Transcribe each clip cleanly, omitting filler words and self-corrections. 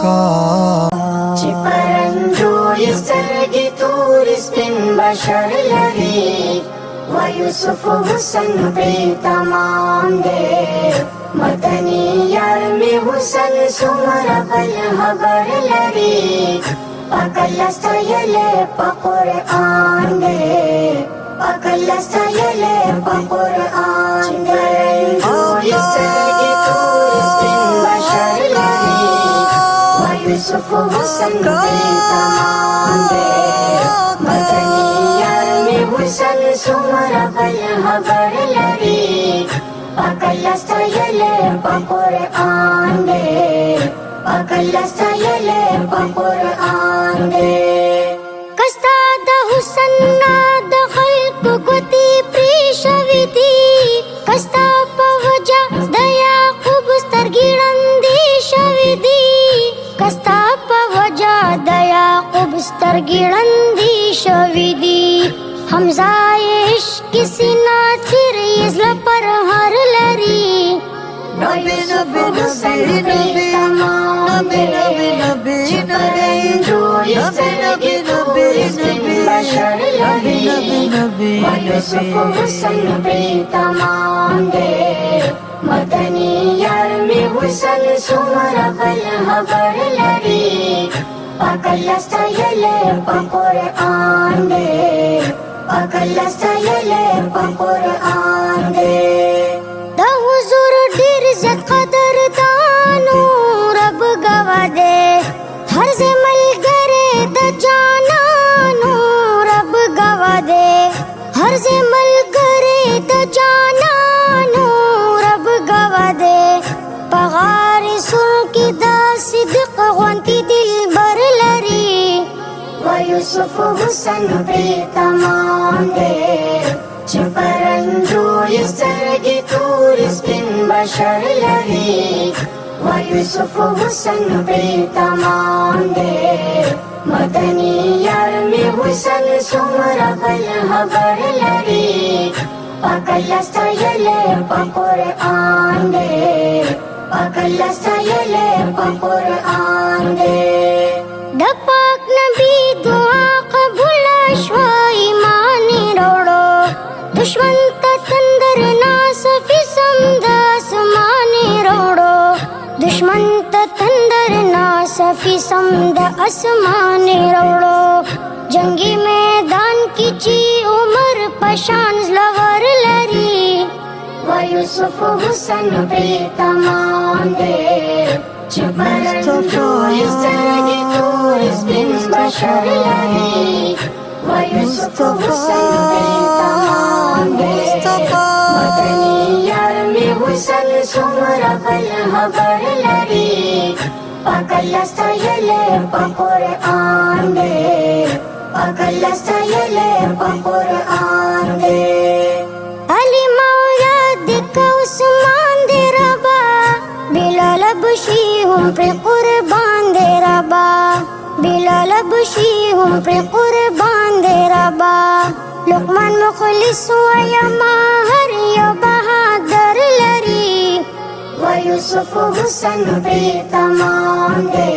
का चिपरंजोय स्तरगी तूर स्पिन बशर लरी व यूसुफ हुसन प्रीतमाम दे मदनी यारमी हुसन सुमर बल हबर लरी पकलस्तयले पकुरआन दे पकलस्तयले पकुरआन दे चिपरंजोय स्तरगी तूर स्पिन बशर लरी यूसुफ हुसन प्रीतमाम दे मदनी यारमी हुसन सुमर बल हबर लरी पकलस्तयले पकुरआन दे पकलस्तयले पकुरआन दे कस्ताद हुसन नाद खल्क गोती प्रीशविती कस्ता पवजा दया खूब स्तरगिळंदी शविदी कस्ता पवजा दया खूब स्तरगिळंदी शविदी हमजायश किसी ना चिर इज़ला पर हर लरी नबी नबी नबी नबी नबी नबी नबी चिपरंजोय स्तरगी तूर स्पिन बशर लरी नबी यूसुफ हुसन प्रीतमाम दे मदनी यारमी हुसन सुमर बल हबर लरी पकलस्तयले पकुरआन दे पकलस्तयले पकुरआन दे दा हुजूर ढेर इज्जत कदर दानो रब गवा दे हर ज़मल करे द जानानो रब गवा दे हर ज़मल करे द जानानो रब गवा दे पगार सुर की दा सिद्क गंती दिल बर लरी व यूसुफ हुसन प्रीतमाम दे चिपरंजोय स्तरगी तूर स्पिन बशर लरी व यूसुफ हुसन प्रीतमाम दे मदनी यारमी हुसन सुमर बल हबर लरी पकलस्तयले पकुरआन दे पकलस्तयले पकुरआन दे दपाक नबी दुआ कबूल अश्वा ईमानी रोड़ो दुश्मन तंदर नासफी समदास मानी रोड़ो दुश्मन तंदर नासफी समद असमानी रोड़ो जंगी मैदान की ची उमर पशान लवर लरी व यूसुफ हुसन प्रीतमाम दे चिपरंजोय स्तरगी तूर स्पिन बशर लरी व यूसुफ हुसन प्रीतमाम दे मदनी यारमी हुसन सुमर बल हबर लरी पकलस्तयले पकुरआन दे पकलस्तयले पकुरआन दे अली मौला दिक्का उस्मान दे रबा बिलाल बशी हम पे कुर्बान दे रबा बिलाल बशी हम पे कुर्बान दे रबा लुकमान मुखलिस या माहर या बहादुर लरी व यूसुफ हुसन प्रीतमाम दे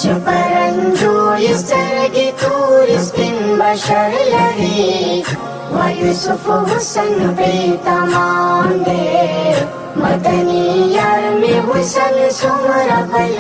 चिपरंजोय स्तरगी तूर स्पिन बशर लरी व यूसुफ हुसन प्रीतमाम दे मदनी यारमी हुसन सुमर बल